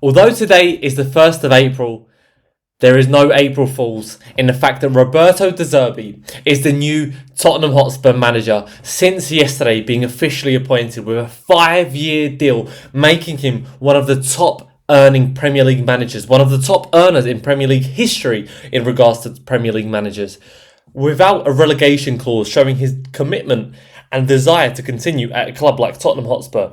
Although today is the 1st of April, there is no April Fools in the fact that Roberto De Zerbi is the new Tottenham Hotspur manager since yesterday, being officially appointed with a 5-year deal, making him one of the top earning Premier League managers, one of the top earners in Premier League history in regards to Premier League managers, without a relegation clause, showing his commitment and desire to continue at a club like Tottenham Hotspur.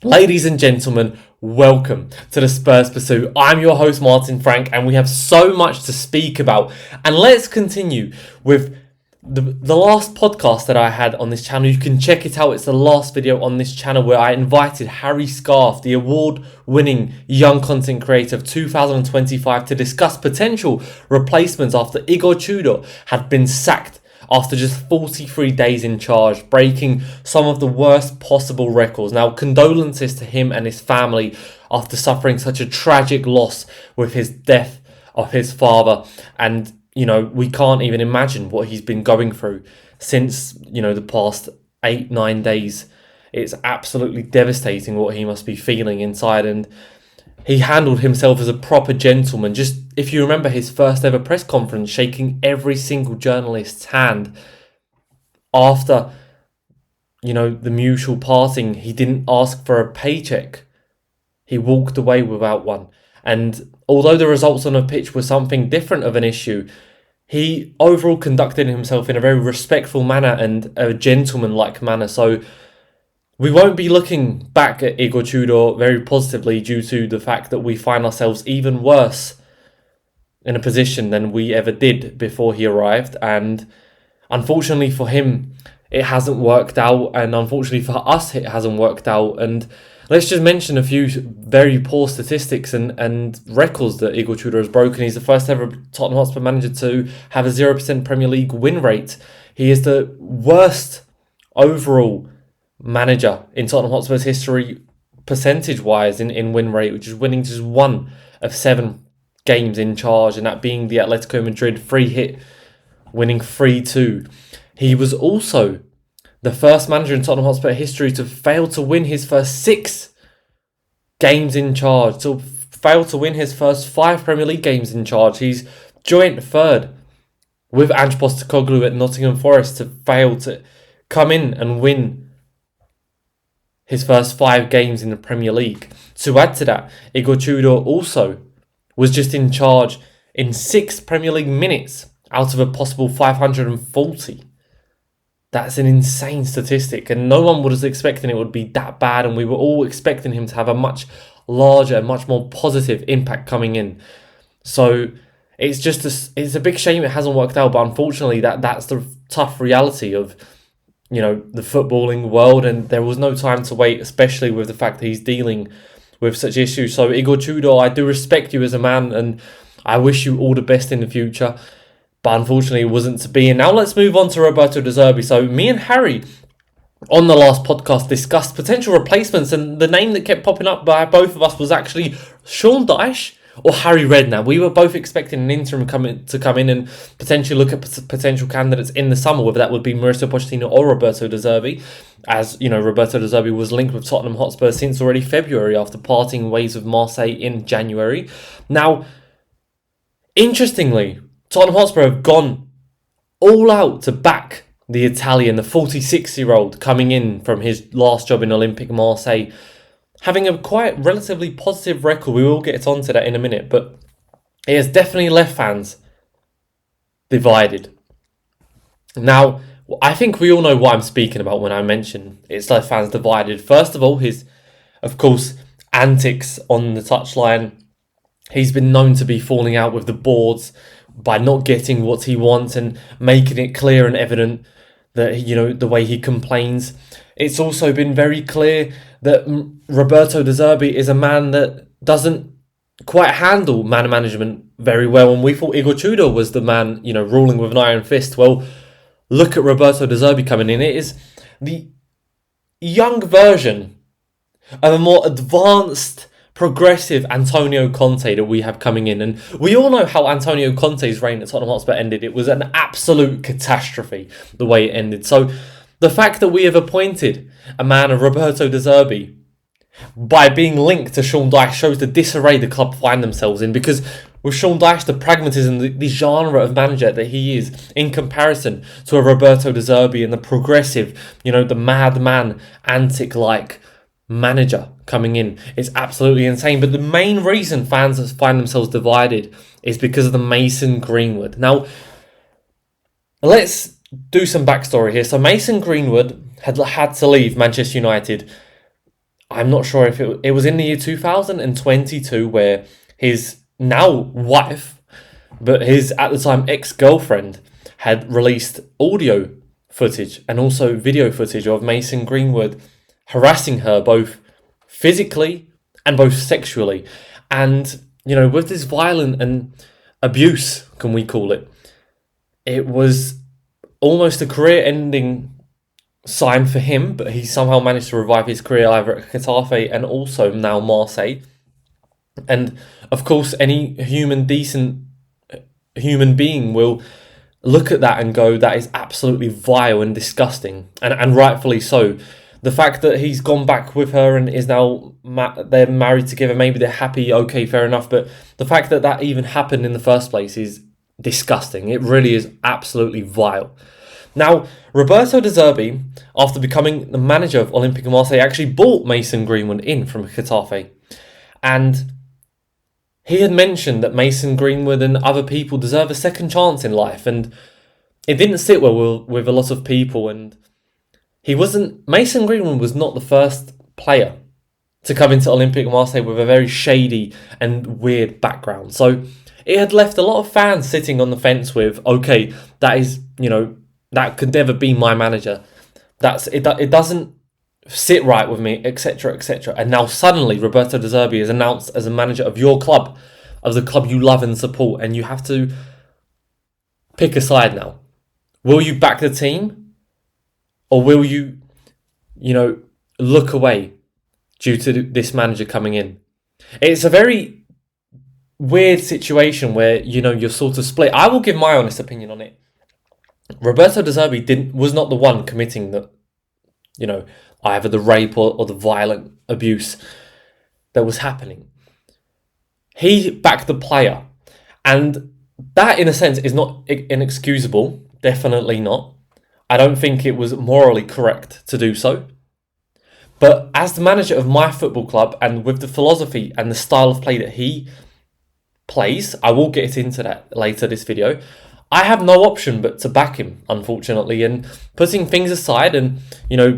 Ladies and gentlemen, welcome to the Spurs Pursuit. I'm your host Martin Frank, and we have so much to speak about. And let's continue with the last podcast that I had on this channel. You can check it out. It's the last video on this channel where I invited Harry Scarf, the award-winning young content creator of 2025, to discuss potential replacements after Igor Tudor had been sacked after just 43 days in charge, breaking some of the worst possible records. Now, condolences to him and his family after suffering such a tragic loss with his death of his father. And, we can't even imagine what he's been going through since, the past 8-9 days. It's absolutely devastating what he must be feeling inside. And he handled himself as a proper gentleman. Just, if you remember his first ever press conference, shaking every single journalist's hand after, the mutual parting. He didn't ask for a paycheck. He walked away without one. And although the results on the pitch were something different of an issue, he overall conducted himself in a very respectful manner and a gentleman-like manner. So we won't be looking back at Igor Tudor very positively due to the fact that we find ourselves even worse in a position than we ever did before he arrived. And unfortunately for him, it hasn't worked out. And unfortunately for us, it hasn't worked out. And let's just mention a few very poor statistics and records that Igor Tudor has broken. He's the first ever Tottenham Hotspur manager to have a 0% Premier League win rate. He is the worst overall manager in Tottenham Hotspur's history percentage-wise in win rate, which is winning just 1 of 7 games in charge, and that being the Atletico Madrid free hit, winning 3-2. He was also the first manager in Tottenham Hotspur history to fail to win his first 6 games in charge, to fail to win his first 5 Premier League games in charge. He's joint third with Ange Postecoglou at Nottingham Forest to fail to come in and win his first 5 games in the Premier League. To add to that, Igor Tudor also was just in charge in 6 Premier League minutes out of a possible 540. That's an insane statistic, and no one was expecting it would be that bad, and we were all expecting him to have a much larger, much more positive impact coming in. So it's a big shame it hasn't worked out, but unfortunately that's the tough reality of the footballing world, and there was no time to wait, especially with the fact that he's dealing with such issues. So Igor Tudor, I do respect you as a man, and I wish you all the best in the future, but unfortunately it wasn't to be. And now let's move on to Roberto De Zerbi. So me and Harry on the last podcast discussed potential replacements, and the name that kept popping up by both of us was actually Sean Dyche or Harry Redknapp. We were both expecting an interim to come in and potentially look at potential candidates in the summer, whether that would be Mauricio Pochettino or Roberto De Zerbi. As Roberto De Zerbi was linked with Tottenham Hotspur since already February after parting ways with Marseille in January. Now, interestingly, Tottenham Hotspur have gone all out to back the Italian, the 46-year-old, coming in from his last job in Olympique Marseille, having a quite relatively positive record. We will get onto that in a minute, but it has definitely left fans divided. Now, I think we all know what I'm speaking about when I mention it's left fans divided. First of all, his, of course, antics on the touchline. He's been known to be falling out with the boards by not getting what he wants and making it clear and evident that, the way he complains. It's also been very clear that Roberto De Zerbi is a man that doesn't quite handle man management very well. And we thought Igor Tudor was the man, ruling with an iron fist. Well, look at Roberto De Zerbi coming in. It is the young version of a more advanced, progressive Antonio Conte that we have coming in. And we all know how Antonio Conte's reign at Tottenham Hotspur ended. It was an absolute catastrophe, the way it ended. So the fact that we have appointed a man of Roberto De Zerbi by being linked to Sean Dyche shows the disarray the club find themselves in, because with Sean Dyche, the pragmatism, the genre of manager that he is in comparison to a Roberto De Zerbi and the progressive, the madman, antic-like manager coming in, is absolutely insane. But the main reason fans find themselves divided is because of the Mason Greenwood. Now, let's do some backstory here. So Mason Greenwood had to leave Manchester United. I'm not sure if it was in the year 2022, where his now wife, but his at the time ex-girlfriend, had released audio footage and also video footage of Mason Greenwood harassing her both physically and both sexually. And, with this violent and abuse, can we call it, it was almost a career-ending sign for him, but he somehow managed to revive his career either at Getafe and also now Marseille. And of course, any decent human being will look at that and go, that is absolutely vile and disgusting, and rightfully so. The fact that he's gone back with her and is now they're married together, maybe they're happy, okay, fair enough, but the fact that that even happened in the first place is disgusting. It really is absolutely vile. Now, Roberto De Zerbi, after becoming the manager of Olympique Marseille, actually bought Mason Greenwood in from Getafe. And he had mentioned that Mason Greenwood and other people deserve a second chance in life. And it didn't sit well with a lot of people. And Mason Greenwood was not the first player to come into Olympique Marseille with a very shady and weird background. So it had left a lot of fans sitting on the fence with, okay, that is, that could never be my manager. It doesn't sit right with me, etc., etc. And now suddenly Roberto De Zerbi is announced as a manager of your club, of the club you love and support, and you have to pick a side now. Will you back the team, or will you, look away due to this manager coming in? It's a very weird situation where, you're sort of split. I will give my honest opinion on it. Roberto De Zerbi was not the one committing the, either the rape or the violent abuse that was happening. He backed the player, and that, in a sense, is not inexcusable. Definitely not. I don't think it was morally correct to do so. But as the manager of my football club, and with the philosophy and the style of play that he plays, I will get into that later this video, I have no option but to back him, unfortunately. And putting things aside and,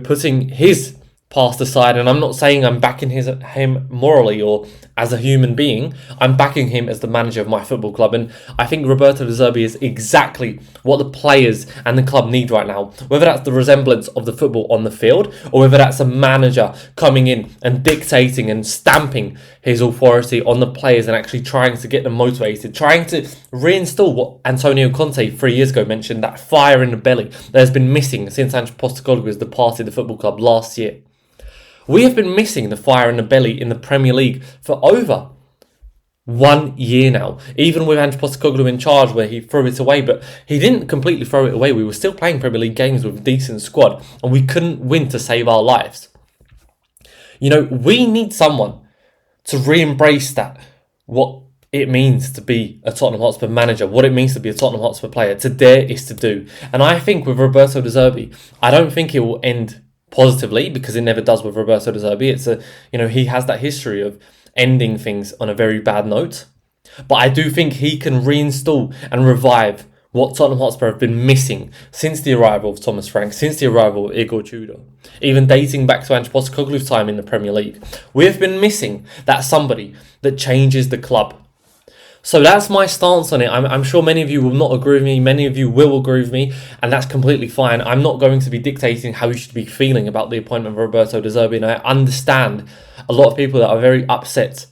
putting his past aside, and I'm not saying I'm backing him morally or as a human being, I'm backing him as the manager of my football club. And I think Roberto De Zerbi is exactly what the players and the club need right now, whether that's the resemblance of the football on the field, or whether that's a manager coming in and dictating and stamping his authority on the players and actually trying to get them motivated, trying to reinstall what Antonio Conte 3 years ago mentioned, that fire in the belly that has been missing since Ange Postecoglou has departed the football club last year. We have been missing the fire in the belly in the Premier League for over 1 year now. Even with Ange Postecoglou in charge, where he threw it away, but he didn't completely throw it away. We were still playing Premier League games with a decent squad, and we couldn't win to save our lives. We need someone to re-embrace that, what it means to be a Tottenham Hotspur manager, what it means to be a Tottenham Hotspur player. To dare is to do. And I think with Roberto De Zerbi, I don't think it will end positively, because it never does with Roberto De Zerbi. It's he has that history of ending things on a very bad note. But I do think he can reinstall and revive what Tottenham Hotspur have been missing since the arrival of Thomas Frank, since the arrival of Igor Tudor, even dating back to Ange Postecoglou's time in the Premier League. We have been missing that somebody that changes the club. So that's my stance on it. I'm sure many of you will not agree with me. Many of you will agree with me, and that's completely fine. I'm not going to be dictating how you should be feeling about the appointment of Roberto De Zerbi, and I understand a lot of people that are very upset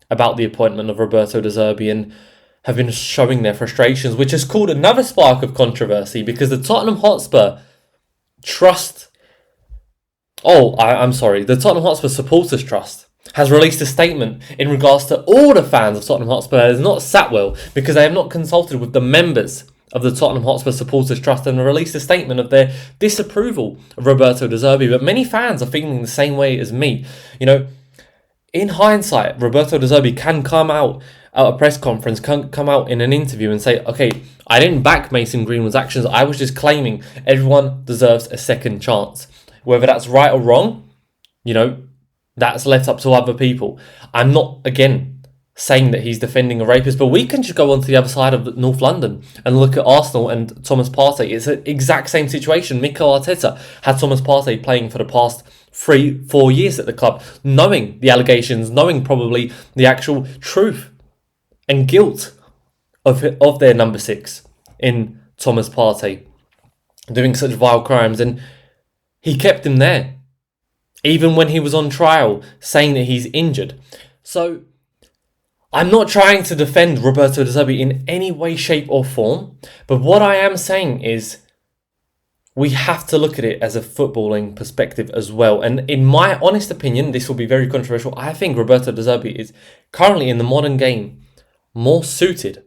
about the appointment of Roberto De Zerbi and have been showing their frustrations, which has caused another spark of controversy because the Tottenham Hotspur Trust... the Tottenham Hotspur Supporters Trust has released a statement in regards to all the fans of Tottenham Hotspur that has not sat well because they have not consulted with the members of the Tottenham Hotspur Supporters Trust and released a statement of their disapproval of Roberto De Zerbi. But many fans are feeling the same way as me. in hindsight, Roberto De Zerbi can come out at a press conference, can come out in an interview and say, okay, I didn't back Mason Greenwood's actions. I was just claiming everyone deserves a second chance. Whether that's right or wrong, that's left up to other people. I'm not, again, saying that he's defending a rapist, but we can just go on to the other side of North London and look at Arsenal and Thomas Partey. It's the exact same situation. Mikel Arteta had Thomas Partey playing for the past 3-4 years at the club, knowing the allegations, knowing probably the actual truth and guilt of their number 6 in Thomas Partey doing such vile crimes, and he kept him there even when he was on trial saying that he's injured. So I'm not trying to defend Roberto De Zerbi in any way, shape or form, but what I am saying is we have to look at it as a footballing perspective as well. And in my honest opinion, this will be very controversial, I think Roberto De Zerbi is currently in the modern game more suited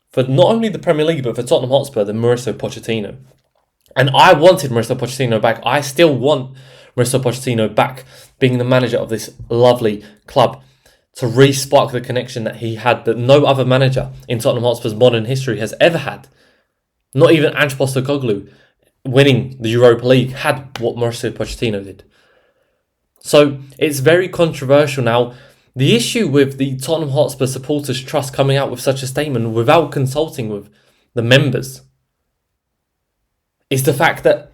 for not only the Premier League but for Tottenham Hotspur than Mauricio Pochettino. And I wanted Mauricio Pochettino back. I still want Mauricio Pochettino back being the manager of this lovely club to re-spark the connection that he had that no other manager in Tottenham Hotspur's modern history has ever had. Not even Ange Postecoglou winning the Europa League had what Mauricio Pochettino did. So it's very controversial now. The issue with the Tottenham Hotspur Supporters Trust coming out with such a statement without consulting with the members is the fact that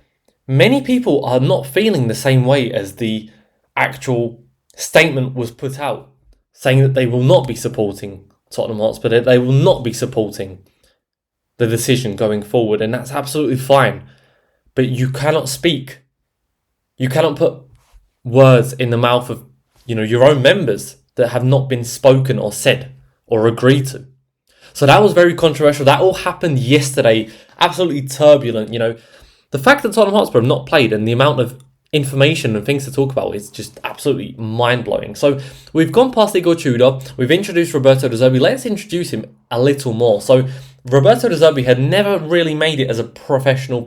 many people are not feeling the same way as the actual statement was put out, saying that they will not be supporting Tottenham Hotspur, that they will not be supporting the decision going forward, and that's absolutely fine. But you cannot speak. You cannot put words in the mouth of, your own members that have not been spoken or said or agreed to. So that was very controversial. That all happened yesterday. Absolutely turbulent. The fact that Tottenham Hotspur have not played and the amount of information and things to talk about is just absolutely mind-blowing. So we've gone past Igor Tudor. We've introduced Roberto De Zerbi. Let's introduce him a little more. So Roberto De Zerbi had never really made it as a professional.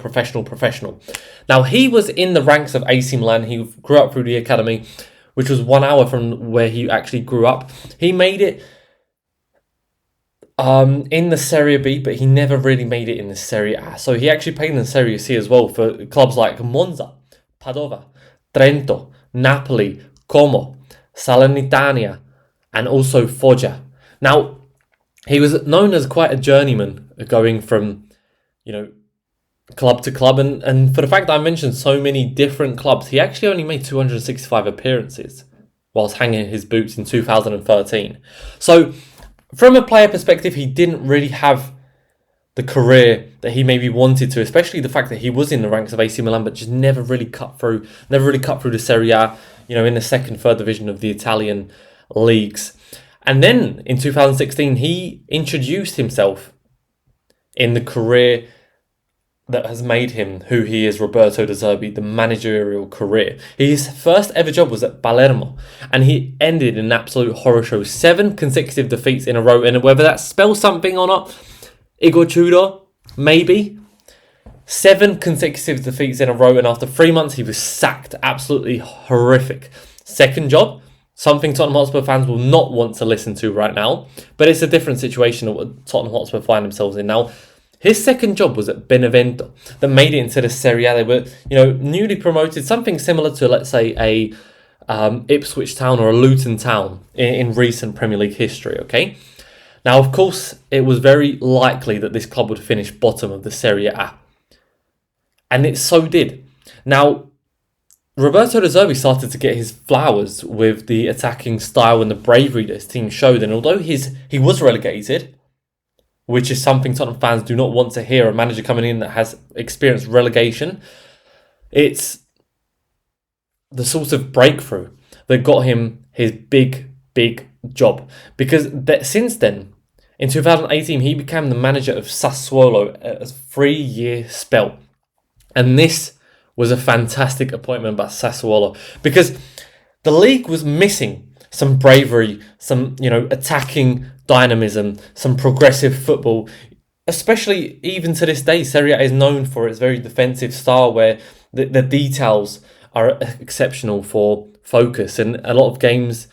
Now, he was in the ranks of AC Milan. He grew up through the academy, which was 1 hour from where he actually grew up. He made it in the Serie B, but he never really made it in the Serie A. So he actually played in the Serie C as well for clubs like Monza, Padova, Trento, Napoli, Como, Salernitana, and also Foggia. Now, he was known as quite a journeyman, going from, club to club. And for the fact that I mentioned so many different clubs, he actually only made 265 appearances whilst hanging his boots in 2013. So from a player perspective, he didn't really have the career that he maybe wanted to, especially the fact that he was in the ranks of AC Milan, but just never really cut through the Serie A, in the second, third division of the Italian leagues. And then in 2016, he introduced himself in the career that has made him who he is, Roberto De Zerbi, the managerial career. His first ever job was at Palermo, and he ended in an absolute horror show. 7 consecutive defeats in a row, and whether that spells something or not, Igor Tudor, maybe. 7 consecutive defeats in a row, and after 3 months, he was sacked. Absolutely horrific. Second job, something Tottenham Hotspur fans will not want to listen to right now, but it's a different situation of what Tottenham Hotspur find themselves in now. His second job was at Benevento, that made it into the Serie A. They were, newly promoted, something similar to, let's say, a Ipswich Town or a Luton Town in recent Premier League history, okay? Now, of course, it was very likely that this club would finish bottom of the Serie A. And it so did. Now, Roberto De Zerbi started to get his flowers with the attacking style and the bravery that his team showed. And although he was relegated, which is something Tottenham fans do not want to hear, a manager coming in that has experienced relegation, it's the sort of breakthrough that got him his big job. Because since then, in 2018, he became the manager of Sassuolo, a 3-year spell. And this was a fantastic appointment by Sassuolo, because the league was missing some bravery, some, attacking dynamism, some progressive football. Especially even to this day, Serie A is known for its very defensive style where the details are exceptional for focus. And a lot of games,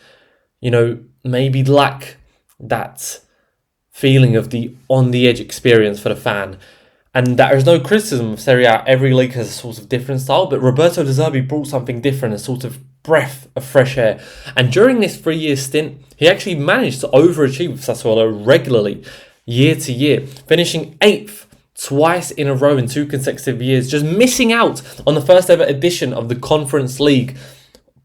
maybe lack that feeling of the on-the-edge experience for the fan. And there is no criticism of Serie A. Every league has a sort of different style, but Roberto De Zerbi brought something different, a sort of breath of fresh air. And during this 3-year stint, he actually managed to overachieve with Sassuolo regularly, year to year, finishing 8th twice in a row in 2 consecutive years, just missing out on the first ever edition of the Conference League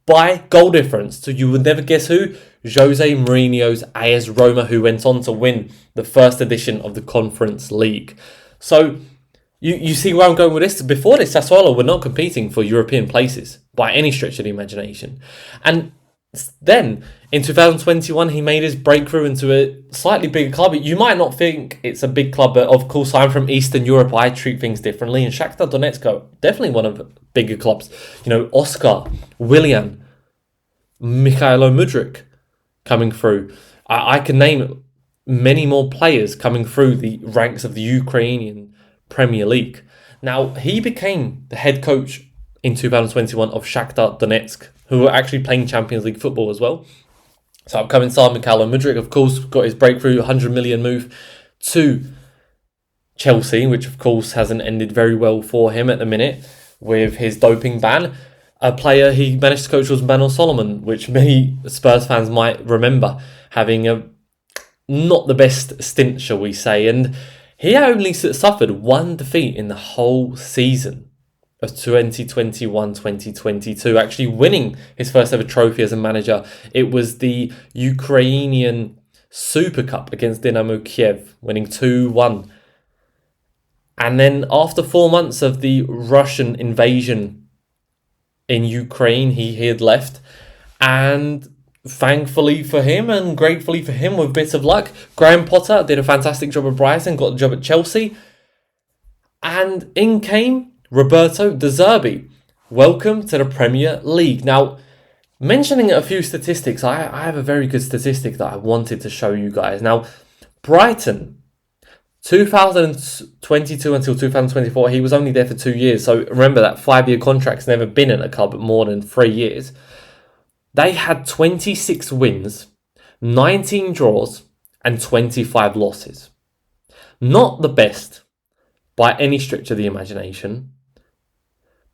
by goal difference to, you would never guess who, Jose Mourinho's AS Roma, who went on to win the first edition of the Conference League. So you see where I'm going with this. Before this, Sassuolo were not competing for European places by any stretch of the imagination. And then in 2021, he made his breakthrough into a slightly bigger club. You might not think it's a big club, but of course I'm from Eastern Europe. I treat things differently. And Shakhtar Donetsk are definitely one of the bigger clubs. Oscar, Willian, Mikhailo Mudryk coming through. I can name many more players coming through the ranks of the Ukrainian Premier League. Now, he became the head coach in 2021 of Shakhtar Donetsk, who were actually playing Champions League football as well. So upcoming star Mikhailo Mudryk, of course, got his breakthrough 100 million move to Chelsea, which of course hasn't ended very well for him at the minute with his doping ban. A player he managed to coach was Manuel Solomon, which many Spurs fans might remember having a not the best stint, shall we say. And he only suffered one defeat in the whole season of 2021-2022, actually winning his first ever trophy as a manager. It was the Ukrainian Super Cup against Dynamo Kiev, winning 2-1. And then after 4 months of the Russian invasion in Ukraine, he had left. And thankfully for him and gratefully for him, with bits of luck, Graham Potter did a fantastic job at Brighton, got the job at Chelsea. And in came Roberto De Zerbi. Welcome to the Premier League. Now, mentioning a few statistics, I have a very good statistic that I wanted to show you guys. Now, Brighton, 2022 until 2024, he was only there for 2 years. So remember that 5-year contract's never been in a club more than 3 years. They had 26 wins, 19 draws, and 25 losses. Not the best by any stretch of the imagination,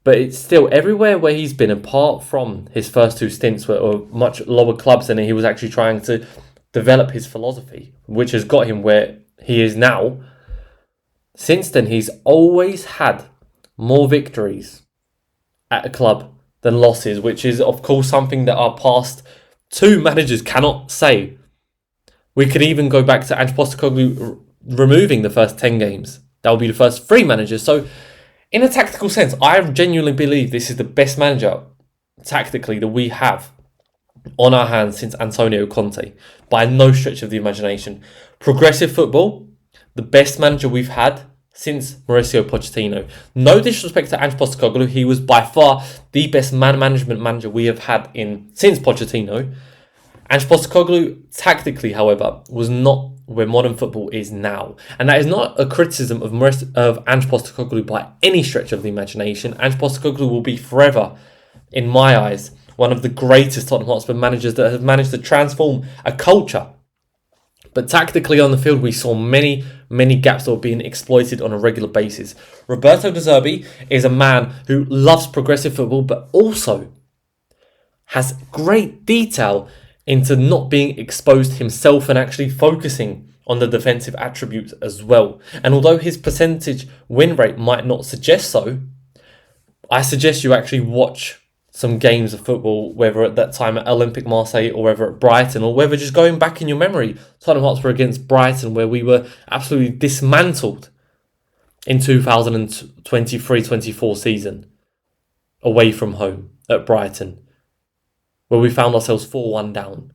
but it's still everywhere where he's been, apart from his first 2 stints were much lower clubs, and he was actually trying to develop his philosophy, which has got him where he is now. Since then, he's always had more victories at a club than losses, which is, of course, something that our past 2 managers cannot say. We could even go back to Ange Postecoglou removing the first 10 games. That will be the first 3 managers. So, in a tactical sense, I genuinely believe this is the best manager, tactically, that we have on our hands since Antonio Conte, by no stretch of the imagination. Progressive football, the best manager we've had since Mauricio Pochettino. No disrespect to Ange Postecoglou, he was by far the best man management manager we have had since Pochettino. Ange Postecoglou, tactically, however, was not where modern football is now. And that is not a criticism of Ange Postecoglou by any stretch of the imagination. Ange Postecoglou will be forever, in my eyes, one of the greatest Tottenham Hotspur managers that have managed to transform a culture. But tactically on the field, we saw many gaps that were being exploited on a regular basis. Roberto De Zerbi is a man who loves progressive football, but also has great detail into not being exposed himself and actually focusing on the defensive attributes as well. And although his percentage win rate might not suggest so, I suggest you actually watch some games of football, whether at that time at Olympique Marseille or whether at Brighton, or whether just going back in your memory, Tottenham Hotspur against Brighton, where we were absolutely dismantled in 2023-24 season away from home at Brighton, where we found ourselves 4-1 down.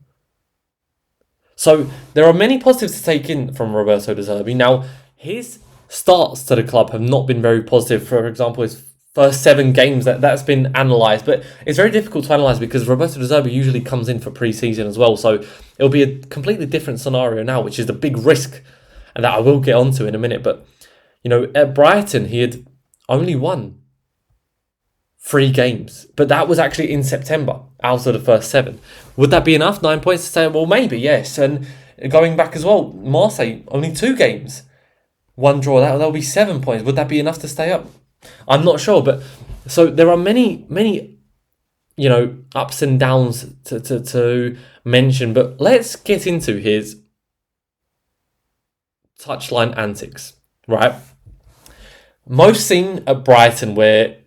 So there are many positives to take in from Roberto De Zerbi. Now, his starts to the club have not been very positive. For example, his first 7 games, that's been analysed, but it's very difficult to analyse because Roberto De Zerbi usually comes in for pre-season as well, so it'll be a completely different scenario now, which is the big risk, and that I will get onto in a minute. But at Brighton, he had only won 3 games. But that was actually in September, out of the first 7. Would that be enough? 9 points to say, well, maybe, yes. And going back as well, Marseille, only 2 games. 1 draw, that'll be 7 points. Would that be enough to stay up? I'm not sure. But so there are many, ups and downs to mention. But let's get into his touchline antics, right? Most seen at Brighton, where,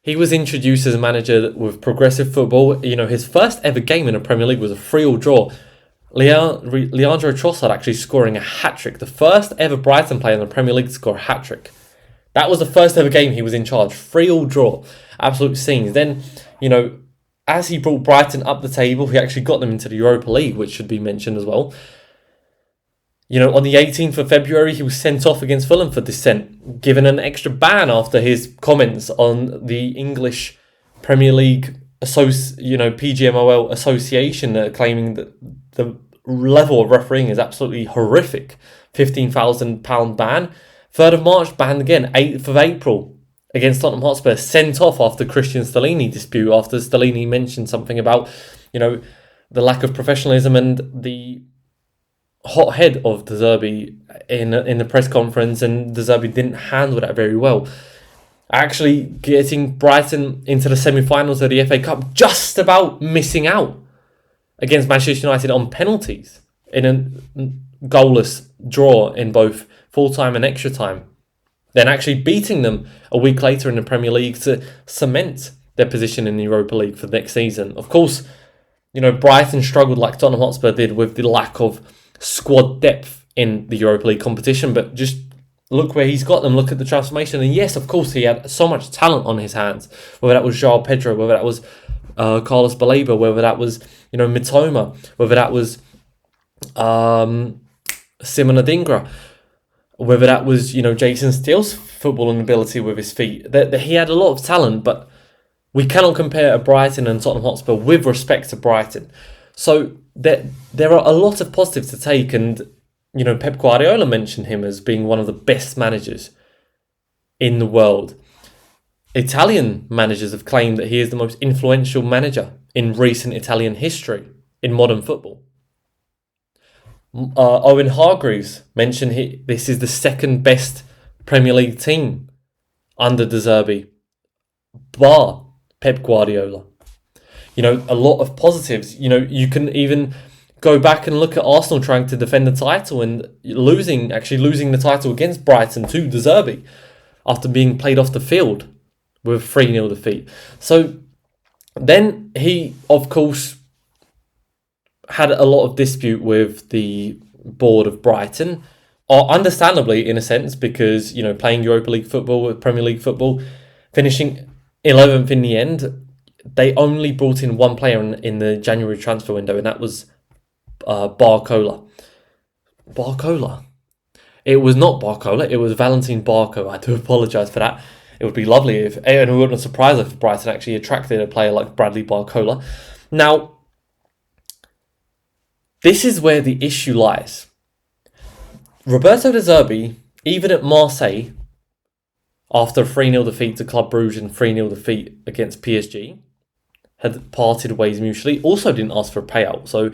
he was introduced as a manager with progressive football. His first ever game in the Premier League was a 3-3 draw. Leandro Trossard actually scoring a hat-trick. The first ever Brighton player in the Premier League to score a hat-trick. That was the first ever game he was in charge. 3-3 draw. Absolute scenes. Then, as he brought Brighton up the table, he actually got them into the Europa League, which should be mentioned as well. On the 18th of February, he was sent off against Fulham for dissent, given an extra ban after his comments on the English Premier League PGMOL association, claiming that the level of refereeing is absolutely horrific. £15,000 ban. 3rd of March, banned again. 8th of April against Tottenham Hotspur, sent off after Christian Stellini dispute, after Stellini mentioned something about, the lack of professionalism and the hot head of De Zerbi in the press conference, and De Zerbi didn't handle that very well. Actually getting Brighton into the semi-finals of the FA Cup, just about missing out against Manchester United on penalties in a goalless draw in both full-time and extra time. Then actually beating them a week later in the Premier League to cement their position in the Europa League for the next season. Of course, Brighton struggled like Tottenham Hotspur did with the lack of squad depth in the Europa League competition, but just look where he's got them. Look at the transformation. And yes, of course, he had so much talent on his hands, whether that was João Pedro, whether that was Carlos Baleba, whether that was Mitoma, whether that was Simon Adingra, whether that was Jason Steele's footballing ability with his feet. That he had a lot of talent, but we cannot compare Brighton and Tottenham Hotspur with respect to Brighton. So there are a lot of positives to take, and Pep Guardiola mentioned him as being one of the best managers in the world. Italian managers have claimed that he is the most influential manager in recent Italian history in modern football. Owen Hargreaves mentioned this is the second best Premier League team under De Zerbi, bar Pep Guardiola. A lot of positives. You can even go back and look at Arsenal trying to defend the title and losing the title against Brighton to De Zerbi after being played off the field with a 3-0 defeat. So then he, of course, had a lot of dispute with the board of Brighton, understandably in a sense, because, playing Europa League football with Premier League football, finishing 11th in the end. They only brought in one player in the January transfer window, and that was Barcola. Barcola? It was not Barcola, it was Valentin Barco. I do apologise for that. It would be lovely if, and it wouldn't surprise if Brighton actually attracted a player like Bradley Barcola. Now, this is where the issue lies. Roberto De Zerbi, even at Marseille, after a 3-0 defeat to Club Brugge and 3-0 defeat against PSG, had parted ways mutually, also didn't ask for a payout. So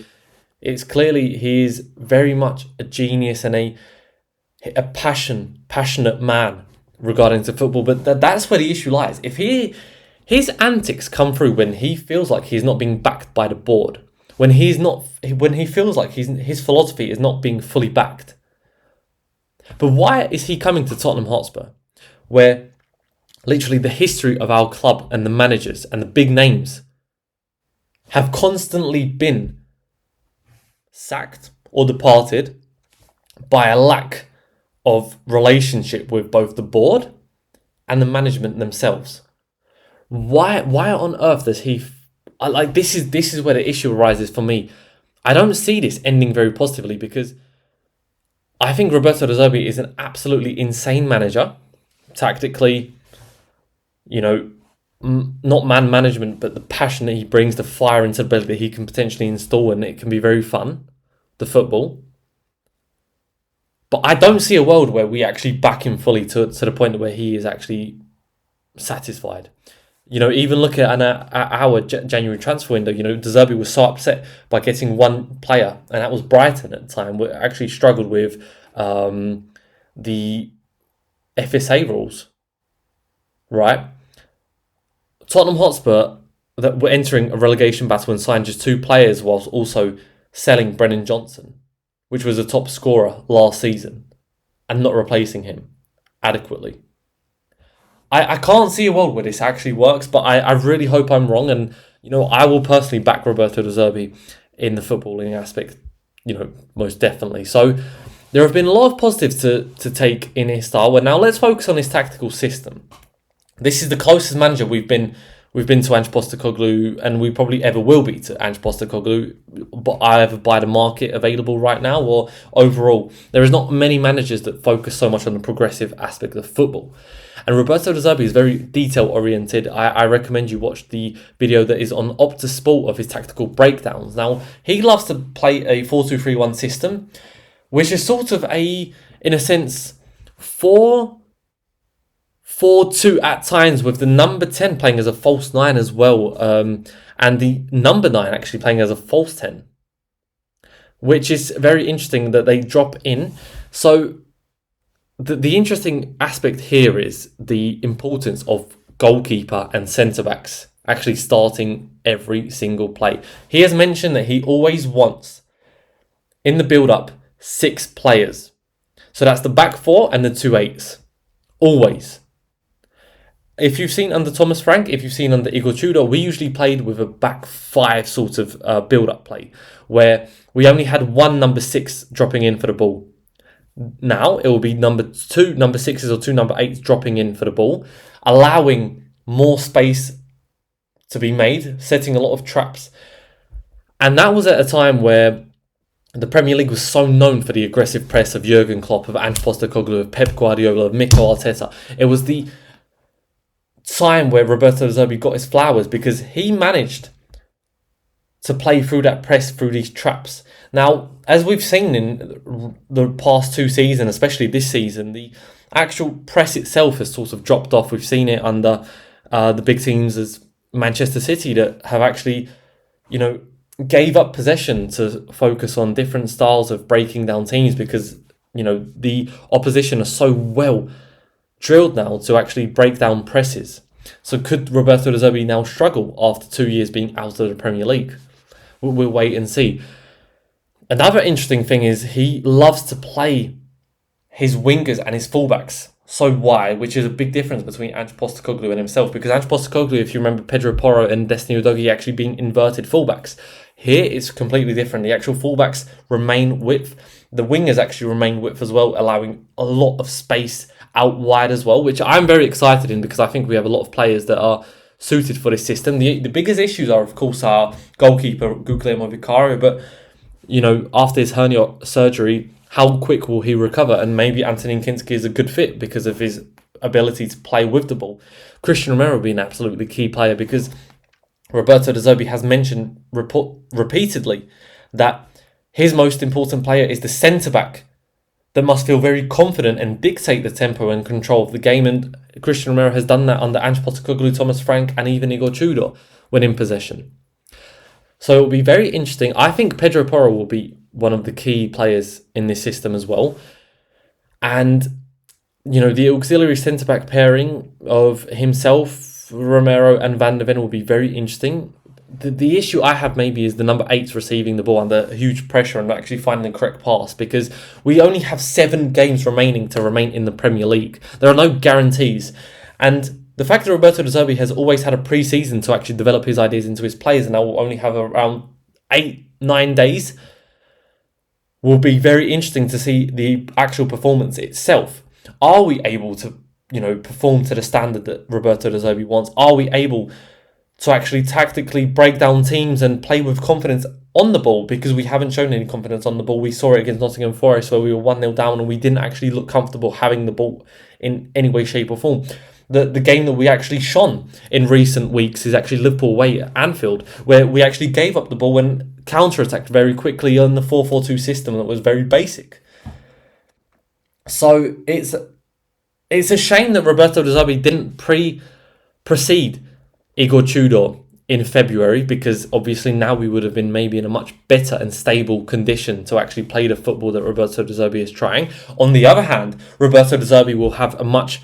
it's clearly he's very much a genius and a passionate man regarding to football. But that's where the issue lies. If his antics come through when he feels like he's not being backed by the board, when he feels like his philosophy is not being fully backed. But why is he coming to Tottenham Hotspur, where literally the history of our club and the managers and the big names have constantly been sacked or departed by a lack of relationship with both the board and the management themselves? Why on earth does he this is where the issue arises for me. I don't see this ending very positively, because I think Roberto De Zerbi is an absolutely insane manager. Tactically, not man management, but the passion that he brings, the fire and stability that he can potentially install, and it can be very fun, the football. But I don't see a world where we actually back him fully to the point where he is actually satisfied. Even look at our January transfer window. De Zerbi was so upset by getting one player, and that was Brighton at the time. We actually struggled with the FSA rules, right? Tottenham Hotspur that were entering a relegation battle and signed just 2 players whilst also selling Brennan Johnson, which was a top scorer last season, and not replacing him adequately. I can't see a world where this actually works, but I really hope I'm wrong. And, I will personally back Roberto De Zerbi in the footballing aspect, most definitely. So there have been a lot of positives to take in his style. And now let's focus on his tactical system. This is the closest manager we've been to Ange Postecoglou, and we probably ever will be to Ange Postecoglou, but either by the market available right now or overall. There is not many managers that focus so much on the progressive aspect of football. And Roberto De Zerbi is very detail-oriented. I recommend you watch the video that is on Opta Sport of his tactical breakdowns. Now, he loves to play a 4-2-3-1 system, which is sort of in a sense, 4-4-2 at times, with the number 10 playing as a false 9 as well, and the number 9 actually playing as a false 10, which is very interesting that they drop in. So the interesting aspect here is the importance of goalkeeper and centre-backs actually starting every single play. He has mentioned that he always wants, in the build-up, 6 players. So that's the back 4 and the 2 8s. Always. If you've seen under Thomas Frank, if you've seen under Igor Tudor, we usually played with a back 5 sort of build-up play, where we only had one number 6 dropping in for the ball. Now it will be number 2 number 6s or 2 number 8s dropping in for the ball, allowing more space to be made, setting a lot of traps. And that was at a time where the Premier League was so known for the aggressive press of Jurgen Klopp, of Ange Postecoglou, of Pep Guardiola, of Mikel Arteta. It was the time where Roberto De Zerbi got his flowers because he managed to play through that press, through these traps. Now, as we've seen in the past 2 seasons, especially this season, the actual press itself has sort of dropped off. We've seen it under the big teams as Manchester City that have actually, gave up possession to focus on different styles of breaking down teams because, the opposition are so well drilled now to actually break down presses. So could Roberto De Zerbi now struggle after 2 years being out of the Premier League? We'll wait and see. Another interesting thing is he loves to play his wingers and his fullbacks so wide, which is a big difference between Ange Postecoglou and himself, because Ange Postecoglou, if you remember Pedro Porro and Destiny Udogie actually being inverted fullbacks, here it's completely different. The actual fullbacks remain width. The wingers actually remain width as well, allowing a lot of space out wide as well, which I'm very excited in because I think we have a lot of players that are suited for this system. The biggest issues are, of course, our goalkeeper, Guglielmo Vicario, but, after his hernia surgery, how quick will he recover? And maybe Antonin Kinski is a good fit because of his ability to play with the ball. Christian Romero will be an absolutely key player because Roberto De Zerbi has mentioned repeatedly that his most important player is the centre-back that must feel very confident and dictate the tempo and control of the game. And Christian Romero has done that under Ange Postecoglou, Thomas Frank and even Igor Tudor when in possession. So it will be very interesting. I think Pedro Porro will be one of the key players in this system as well. And, the auxiliary centre-back pairing of himself, Romero and Van de Ven will be very interesting. The issue I have maybe is the number 8s receiving the ball under huge pressure and actually finding the correct pass, because we only have 7 games remaining to remain in the Premier League. There are no guarantees. And the fact that Roberto De Zerbi has always had a pre-season to actually develop his ideas into his players and now will only have around 8-9 days will be very interesting to see the actual performance itself. Are we able to, perform to the standard that Roberto De Zerbi wants? Are we able to actually tactically break down teams and play with confidence on the ball? Because we haven't shown any confidence on the ball. We saw it against Nottingham Forest where we were 1-0 down and we didn't actually look comfortable having the ball in any way, shape or form. The game that we actually shone in recent weeks is actually Liverpool away at Anfield, where we actually gave up the ball and counter-attacked very quickly on the 4-4-2 system that was very basic. So it's a shame that Roberto De Zerbi didn't proceed Igor Tudor in February, because obviously now we would have been maybe in a much better and stable condition to actually play the football that Roberto De Zerbi is trying. On the other hand, Roberto De Zerbi will have a much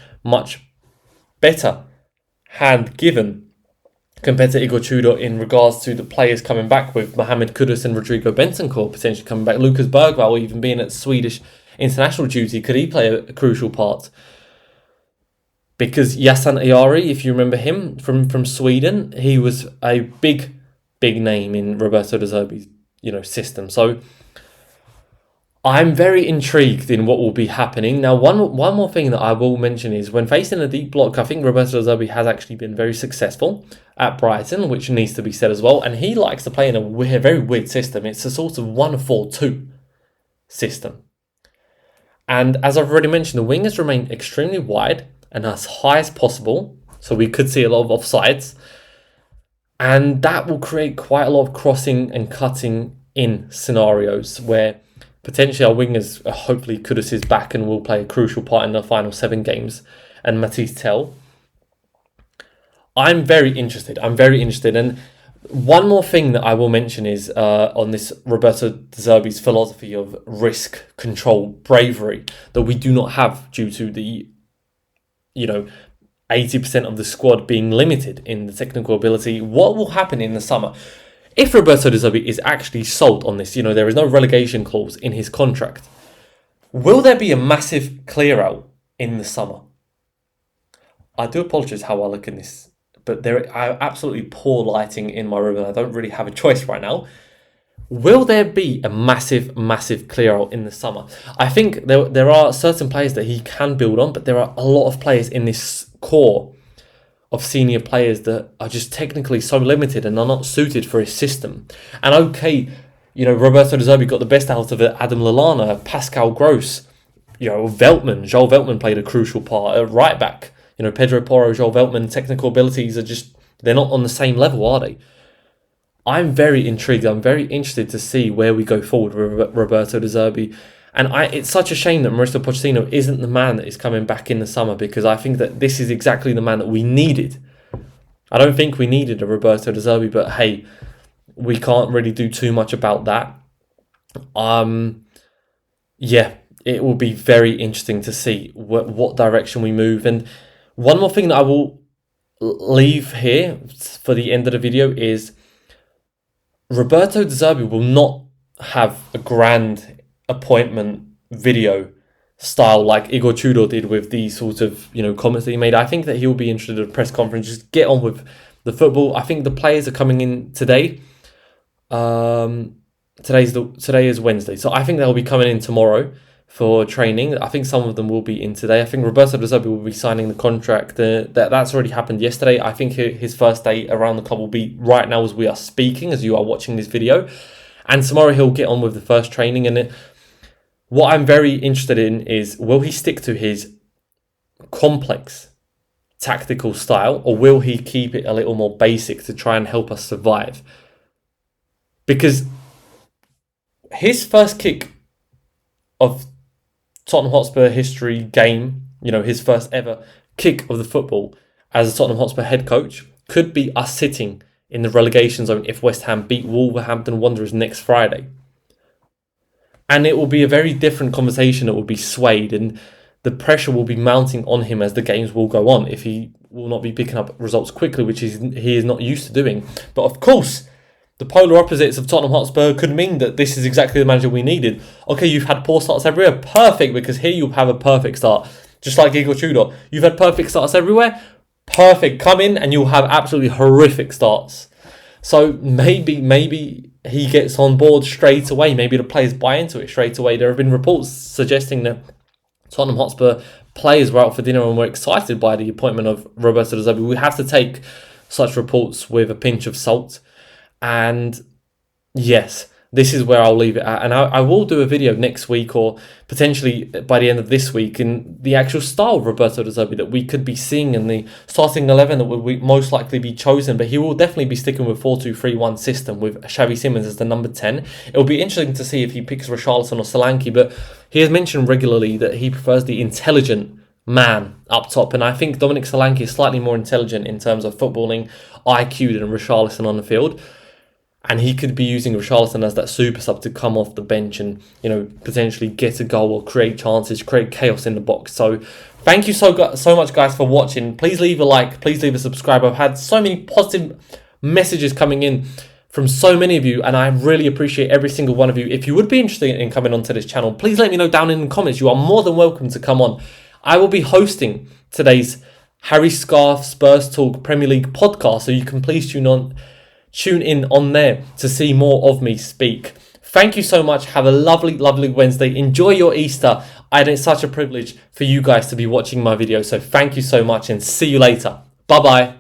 better hand given compared to Igor Tudor in regards to the players coming back, with Mohamed Kudus and Rodrigo Bentancur potentially coming back. Lucas Bergvall even being at Swedish international duty, could he play a crucial part? Because Yasan Ayari, if you remember him from Sweden, he was a big name in Roberto De Zerbi's system. So I'm very intrigued in what will be happening. Now, one more thing that I will mention is when facing a deep block, I think Roberto De Zerbi has actually been very successful at Brighton, which needs to be said as well. And he likes to play in a very weird system. It's a sort of 1-4-2 system. And as I've already mentioned, the wingers remain extremely wide and as high as possible. So we could see a lot of offsides. And that will create quite a lot of crossing and cutting in scenarios where potentially our wingers, hopefully Kudus is back and will play a crucial part in the final 7 games, and Matisse Tell. I'm very interested. And one more thing that I will mention is on this Roberto De Zerbi's philosophy of risk, control, bravery that we do not have due to the 80% of the squad being limited in the technical ability. What will happen in the summer? If Roberto De Zerbi is actually sold on this, there is no relegation clause in his contract. Will there be a massive clear out in the summer? I do apologise how I look in this, but there are absolutely poor lighting in my room and I don't really have a choice right now. Will there be a massive clear out in the summer? I think there are certain players that he can build on, but there are a lot of players in this core of senior players that are just technically so limited and are not suited for his system. And okay, Roberto De Zerbi got the best out of it. Adam Lallana, Pascal Gross, Veltman. Joel Veltman played a crucial part at right back. Pedro Porro, Joel Veltman, technical abilities are they're not on the same level, are they? I'm very intrigued. I'm very interested to see where we go forward with Roberto De Zerbi. And it's such a shame that Mauricio Pochettino isn't the man that is coming back in the summer, because I think that this is exactly the man that we needed. I don't think we needed a Roberto De Zerbi, but hey, we can't really do too much about that. It will be very interesting to see what direction we move. And one more thing that I will leave here for the end of the video is Roberto De Zerbi will not have a grand appointment video style like Igor Tudor did with these sort of comments that he made. I think that he will be interested in a press conference, just get on with the football. I think the players are coming in today. Today is Wednesday, so I think they'll be coming in tomorrow for training. I think some of them will be in today. I think Roberto De Zerbi will be signing the contract. That's already happened yesterday. I think his first day around the club will be right now as we are speaking, as you are watching this video. And tomorrow he'll get on with the first training. And what I'm very interested in is, will he stick to his complex tactical style, or will he keep it a little more basic to try and help us survive? Because his first kick of Tottenham Hotspur history game, his first ever kick of the football as a Tottenham Hotspur head coach, could be us sitting in the relegation zone if West Ham beat Wolverhampton Wanderers next Friday. And it will be a very different conversation that will be swayed, and the pressure will be mounting on him as the games will go on if he will not be picking up results quickly, which he is not used to doing. But of course, the polar opposites of Tottenham Hotspur could mean that this is exactly the manager we needed. Okay, you've had poor starts everywhere. Perfect, because here you have a perfect start. Just like Igor Tudor. You've had perfect starts everywhere. Perfect. Come in and you'll have absolutely horrific starts. So maybe he gets on board straight away. Maybe the players buy into it straight away. There have been reports suggesting that Tottenham Hotspur players were out for dinner and were excited by the appointment of Roberto De Zerbi. We have to take such reports with a pinch of salt. And yes, this is where I'll leave it at. And I will do a video next week, or potentially by the end of this week, in the actual style of Roberto De Zerbi that we could be seeing in the starting 11 that would most likely be chosen. But he will definitely be sticking with 4-2-3-1 system with Xavi Simons as the number 10. It'll be interesting to see if he picks Richarlison or Solanke, but he has mentioned regularly that he prefers the intelligent man up top. And I think Dominic Solanke is slightly more intelligent in terms of footballing IQ than Richarlison on the field. And he could be using Richarlison as that super sub to come off the bench and, potentially get a goal or create chances, create chaos in the box. So thank you so much, guys, for watching. Please leave a like. Please leave a subscribe. I've had so many positive messages coming in from so many of you, and I really appreciate every single one of you. If you would be interested in coming onto this channel, please let me know down in the comments. You are more than welcome to come on. I will be hosting today's Harry Scarf Spurs Talk Premier League podcast, so you can please tune in on there to see more of me speak. Thank you so much. Have a lovely, lovely Wednesday. Enjoy your Easter. And it's such a privilege for you guys to be watching my video. So thank you so much and see you later. Bye-bye.